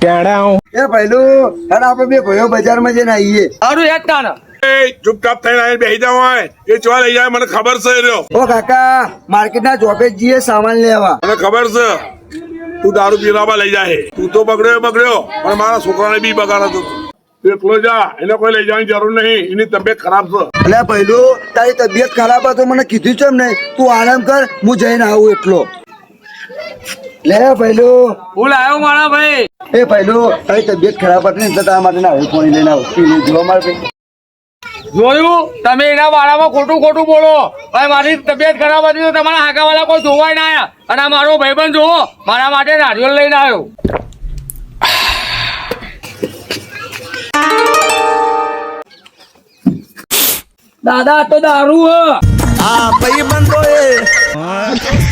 એ પહેલું હેડ આપણે બે ભાઈઓ બજારમાં જઈને આવીએ. સારું હેડ તાને. ચૂપચાપ થઈને આવીને બેસી જાવ હોય એ ચો લઈ જાય મને ખબર છે રહ્યો. ઓ કાકા માર્કેટના ચોપે જઈએ સામાન લેવા. મને ખબર છે તું દારૂ પીરાવા લઈ જાય તું તો બગડ્યો પણ મારા છોકરાને બી બગાડ હતો. એકલો જા એને કોઈ લઈ જવાની જરૂર નહીં એની તબિયત ખરાબ છે. એટલે પહેલું તારી તબિયત ખરાબ હતો મને કીધું છે ને તું આરામ કર હું જઈને આવું એટલો. લે પહેલું હું લાયો મારા ભાઈ. એ પહેલું તારી તબિયત ખરાબ હતી ને એટલે તારા માટે નાવું પાણી લઈને આવું પીને જોવા મારે ભાઈ. જોયું તમે એના બારામાં ખોટું બોલો. ભાઈ મારી તબિયત ખરાબ હતી તો તમારા હાકાવાળા કોઈ જોવાય ના આયા અને આ મારો ભાઈબંધ જોવો મારા માટે નારિયેળ લઈને આવ્યો. દાદા તો દારૂ હ. હા ભાઈ બંધો એ